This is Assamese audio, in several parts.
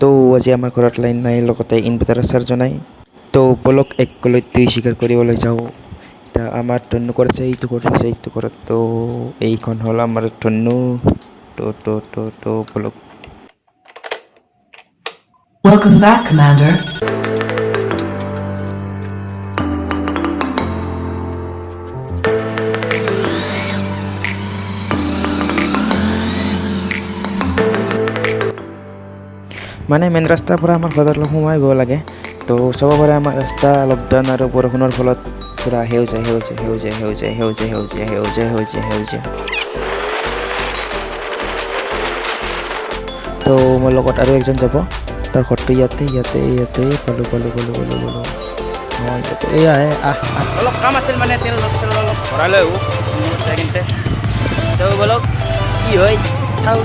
তো আজি আমাৰ ঘৰত লাইন নাই, লগতে ইনভাৰ্টাৰ চাৰ্জো নাই। তো বলক এক গলৈ দুই স্বীকাৰ কৰিবলৈ যাওঁ। এতিয়া আমাৰ ধনু ঘৰ আছে, এইটো ঘৰত আছে, এইটো ঘৰত। তো এইখন হ'ল আমাৰ ধনু। তো বলক। Welcome back, Commander. মানে মেইন ৰাস্তাৰ পৰা আমাৰ ঘৰলৈ সোমাই গ'ব লাগে। তো চাব পাৰে আমাৰ ৰাস্তা লকডাউন আৰু বৰষুণৰ ফলত পূৰা সেউজীয়া। তো মোৰ লগত আৰু একজন যাব, তাৰ ঘৰটো ইয়াতে পালো। এয়া অলপ কাম আছিল মানে তেল অলপ ভৰাই লৈ আহোঁ বলক কি হয় চাওঁ।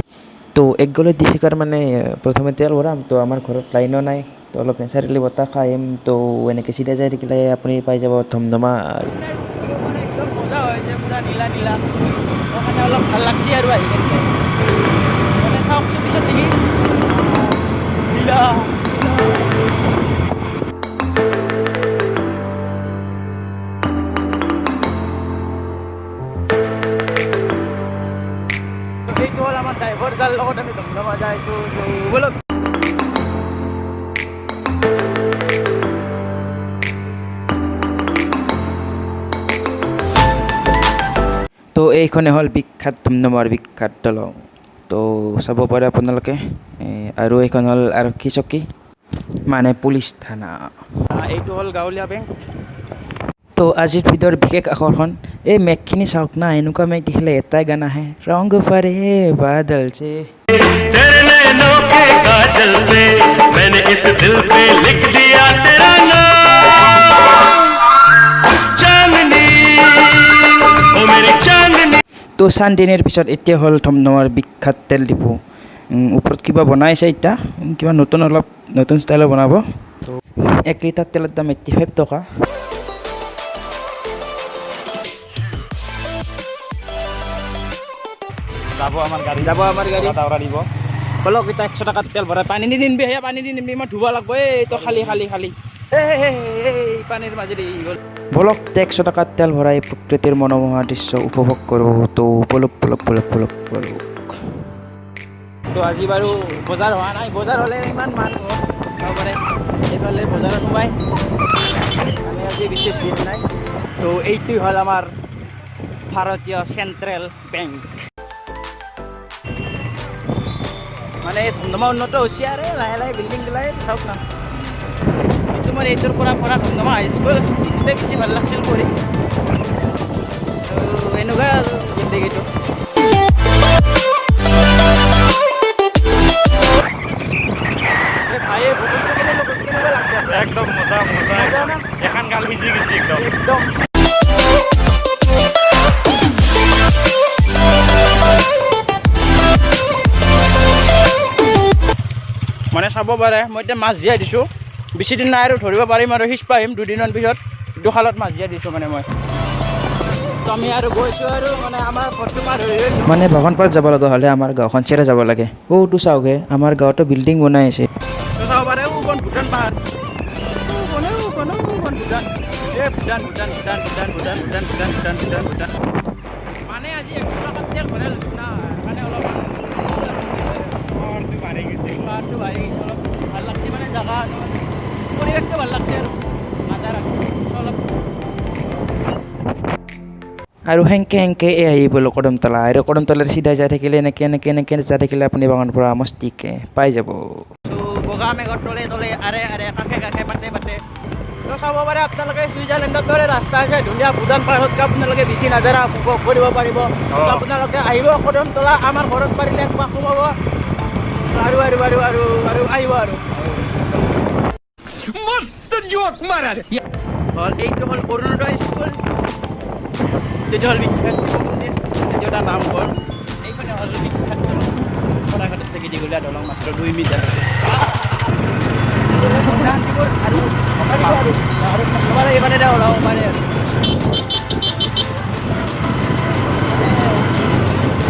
তো এক গলৈ দি শিকাৰ মানে প্ৰথমে তেল ভৰাম। তো আমাৰ ঘৰত লাইনো নাই, তো অলপ নেচাৰেলি বতাহ খাই আহিম। তো এনেকৈ চিধা যাই থাকিলে আপুনি পাই যাব ধমধমা। একদম মজা হৈছে, পুৰা নীলা মানে অলপ ভাল লাগছে আৰু আহি মানে চাওকচোন পিছত দেখি নীলা এইটো হ'ল আমাৰ ড্ৰাইভাৰ, যাৰ লগত আমি ধমধমা যাইছোঁ। বলক তো এইখনে হ'ল বিখ্যাত ধমধমাৰ বিখ্যাত দলং। তো চাব পাৰে আপোনালোকে। আৰু এইখন হ'ল আৰক্ষী চকী, মানে পুলিচ থানা। এইটো হ'ল গাঁৱলীয়া বেংক। তো আজিৰ ভিডিঅ'ৰ বিশেষ আকৰ্ষণ এই মেঘখিনি চাওক না। এনেকুৱা মেঘ দেখিলে এটাই গান আহে, ৰং ফাৰে বাদল চে। तेरे नैनों के काजल से मैंने इस दिल पे लिख दिया तेरा नाम चांदनी ओ मेरी चांदनी। তো চানদিনীৰ পিছত এতিয়া হ'ল ধমধমাৰ বিখ্যাত তেল ডিপু। ওপৰত কিবা বনাইছে এতিয়া, কিবা অলপ নতুন ষ্টাইলৰ বনাব। তো 1 লিটাৰ তেলৰ দাম 85 টকা। যাব আমাৰ গাড়ী দাউৰা দিব। বলক এতিয়া 100 টকাত তেল ভৰাই পানী দি নিবি, সেয়া পানী দি নিবি, মই ধুব লাগব। এইটো খালী এই পানীৰ মাজেদি গ'ল। বলক 100 টকাত তেল ভৰাই প্ৰকৃতিৰ মনোমোহা দৃশ্য উপভোগ কৰোঁ। তো বলক। তো আজি বাৰু বজাৰ হোৱা নাই, বজাৰ হ'লে ইমান মানুহ হ'ব পাৰে। এইফালে বজাৰত সোমাই আমি আজি বেছি ভিৰ নাই। তো এইটোৱে হ'ল আমাৰ ভাৰতীয় চেণ্ট্ৰেল বেংক। মানে ধমধমা উন্নত হৈছে আৰু লাহে বিল্ডিংবিলাক চাওক না। এইটো মই এইটোৰ পৰা ধমধমা হাইস্কুল এইটোতে বেছি ভাল লাগছিল কৰি। তো এনেকুৱা আৰু জিন্দগীটো। একদম মজা এখন গাল সিজি গেছি একদম। মানে চাব পাৰে মই এতিয়া মাছ জীয়াই দিছোঁ। বেছি দিন নাই আৰু ধৰিব পাৰিম আৰু সিঁচ পাৰিম 2 দিনৰ পিছত। দুখালত মাছ জীয়াই দিছোঁ মানে মই। তো আমি আৰু গৈছোঁ আৰু মানে আমাৰ ঘৰটো পাৰ হৈ মানে বাগানপাৰাত যাব লগা হ'লে আমাৰ গাঁওখন চেৰা যাব লাগে। তো চাওকহে আমাৰ গাঁৱতো বিল্ডিং বনাই আছে। তো চাব পাৰে ভূটান পাহাৰ। ভূটান। মানে আজি 100 টকাত তেল ভৰাই লৈছোঁ না, মানে অলপ পাহাৰটো বাঢ়ি গৈছে অলপ ভাল লাগছে। মানে জাগা পৰিৱেশটো ভাল লাগছে আৰু অলপ। আৰু সেনকে আহিব কদমতলা। আৰু কদমতলাৰ চিধা যাই থাকিলে এনেকৈ যাই থাকিলে আপুনি বাগানপাৰা মস্তিকে পাই যাব। বগা মেঘৰ তলে আৰে কাষে পাতে। তো চাব পাৰে আপোনালোকে ছুইজাৰলেণ্ডৰ দৰে ৰাস্তা আছে ধুনীয়া। ভূটান পাহাৰতকৈ আপোনালোকে বেছি নাজাৰা উপভোগ কৰিব পাৰিব। আপোনালোকে আহিব কদমতলা, আমাৰ ঘৰত পাৰিলে একমাহ সোমাব আৰু আহিব আৰু मस्त जोक मारा रे। এইটো হ'ল অৰুণোদয় স্কুল। এইটো হ'ল বিখ্যাত মন্দিৰ, এইটো এটা নামঘৰ। এইখনে হ'ল বিখ্যাত দলং, শৰাইঘাটত চেকি দীঘলীয়া দলং, মাত্ৰ 2 মিটাৰ। আৰু এইফালে ওলাব পাৰে আৰু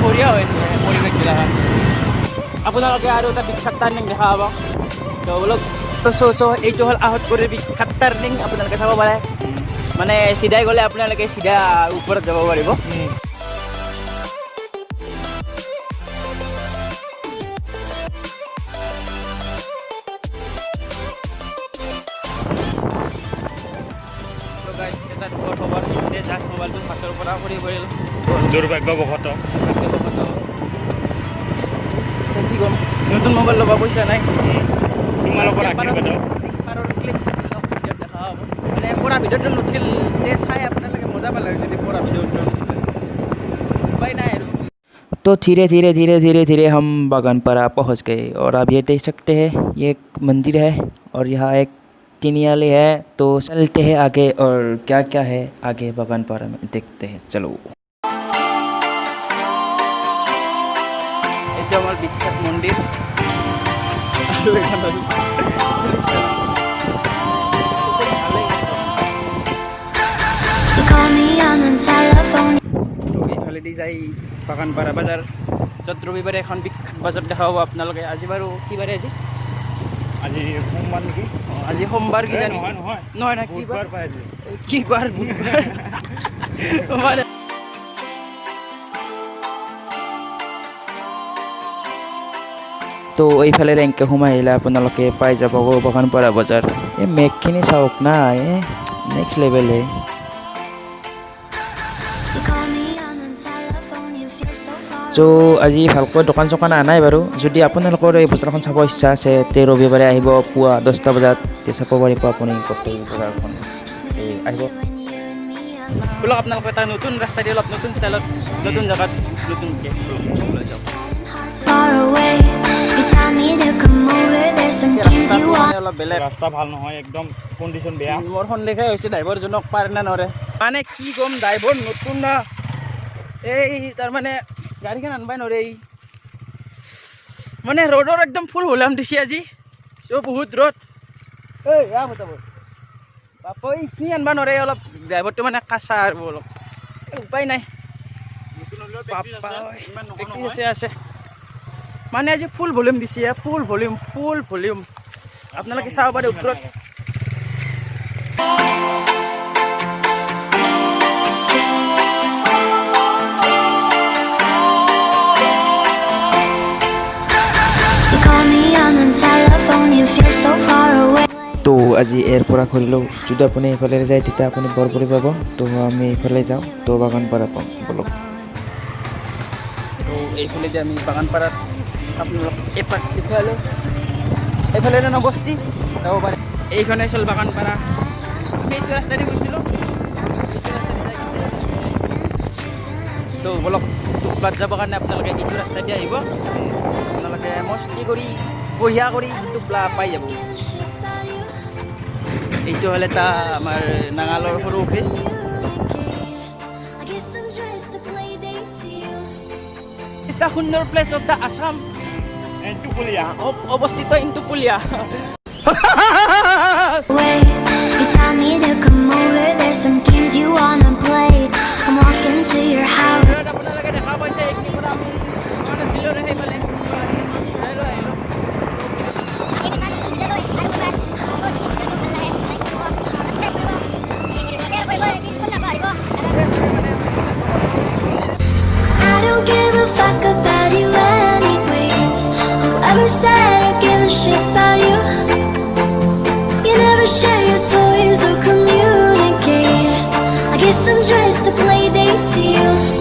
বঢ়িয়া হৈছে পৰিৱেশবিলাক। আপোনালোকে আৰু এটা বিখ্যাত টাৰ্ণিং দেখা পাব। তো বোলো তো এইটো হ'ল আহতগুৰিৰ বিখ্যাত টাৰ্ণিং আপোনালোকে চাব পাৰে মানে চিধাই গ'লে আপোনালোকে চিধা ওপৰত যাব পাৰিব এটা খবৰ জাষ্ট মোবাইলটো হাতৰ পৰা পৰি পৰিল দুৰ্ভাগ্যবশতঃ কি ক'ম নতুন মোবাইল ল'ব পইচা নাই তোমালোকৰ আশীৰ্বাদত মানে পুৰা ভিডিঅ'টো নুঠিল চাই আপোনালোকে মজা পালে যদি পুৰা ভিডিঅ'টো উপায় নাই আৰু तो धीरे धीरे धीरे धीरे धीरे हम बागानपारा पहुंच गए और आप ये देख सकते हैं ये एक मंदिर है और यहाँ एक टिनियाली है तो चलते हैं आगे और क्या क्या है आगे बागानपारा में देखते हैं चलो এইটো আমাৰ বিখ্যাত মন্দিৰ আৰু এখন You call me on the telephone. এইফালেদি যাই বাগানপাৰা বজাৰ য'ত ৰবিবাৰে এখন বিখ্যাত বজাৰ দেখা পাব আপোনালোকে আজি বাৰু কি বাৰে আজি আজি সোমবাৰ নেকি আজি সোমবাৰ কি জানি নহয় নহয় নহয় না কি বাৰ বুধবাৰ পাই আজি কি বাৰ বুধবাৰ মানে তো এইফালে ৰেংকে সোমাই আহিলে আপোনালোকে পাই যাব বাগানপাৰা বজাৰ এই মেঘখিনি চাওক না নেক্সট লেভেলে You call me on the telephone. You feel so far. চ' আজি ভালকৈ দোকান চোকান আনাই বাৰু যদি আপোনালোকৰ এই বজাৰখন চাব ইচ্ছা আছে তে ৰবিবাৰে আহিব পুৱা 10টা বজাত তে চাব পাৰিব আপুনি গোটেই বজাৰখন আহিব When you and me alone. Block আপোনালোকে এটা নতুন ৰাস্তা দি অলপ নতুন ষ্টাইলত নতুন জেগাত নতুনকৈ লৈ যাওক Far away. You tell me to come over. There's some things you want. অলপ বেলেগ ৰাস্তা ভাল নহয় একদম কণ্ডিশ্যন বেয়া মোৰ সন্দেহে হৈছে ড্ৰাইভাৰজনক পাৰে নে নৰে মানে কি ক'ম ড্ৰাইভাৰ নতুন না এই তাৰমানে গাড়ীখন আনবাই নৰে এই মানে ৰ'দৰ একদম ফুল ভলিউম দিছে আজি চ' বহুত ৰ'দ এই বতাব বাপ এইখিনি আনবা নৰে অলপ ড্ৰাইভাৰটো মানে কাঁচা আৰু অলপ উপায় নাই প্ৰেক্টিছ আছে মানে আজি ফুল ভলিউম দিছে ফুল ভলিউম আপোনালোকে চাব পাৰে ওপৰত You call me on the telephone. You feel so far away. তো আজি ইয়াৰ পৰা ঘূৰিলোঁ যদি আপুনি এইফালে যায় তেতিয়া আপুনি বৰপৰি পাব তো আমি এইফালে যাওঁ তো বাগানপাৰা পাম বলক তো এইফালে যে আমি বাগানপাৰাত আপোনালোক এপাক দেখুৱালোঁ এইফালে নবস্তি যাব পাৰে এইখনে আছিল বাগানপাৰা আমি এইটো ৰাস্তা দি গৈছিলোঁ তো বলক টুকলাত যাবৰ কাৰণে আপোনালোকে এইটো ৰাস্তা দি আহিব আপোনালোকে মস্তি কৰি বঢ়িয়া কৰি টুকলা পাই যাব এইটো হ'ল এটা আমাৰ নাঙালৰ সৰু office I guess I'm just a play date to you. এটা সুন্দৰ প্লেচ অফ দ্য আছাম এণ্টুপুলীয়া অৱস্থিত ইন্টুপুলিয়া Way. You tell me to come over. There's some games you wanna play. I'm walking to your house. আপোনালোকে দেখা পাইছে এইখিনিৰ পৰা আমি দিলোঁ সেইফালে আহিলোঁ I don't give a fuck about you anyways. Whoever said I give a shit about you? You never share your toys or communicate. I guess I'm just a play date to you.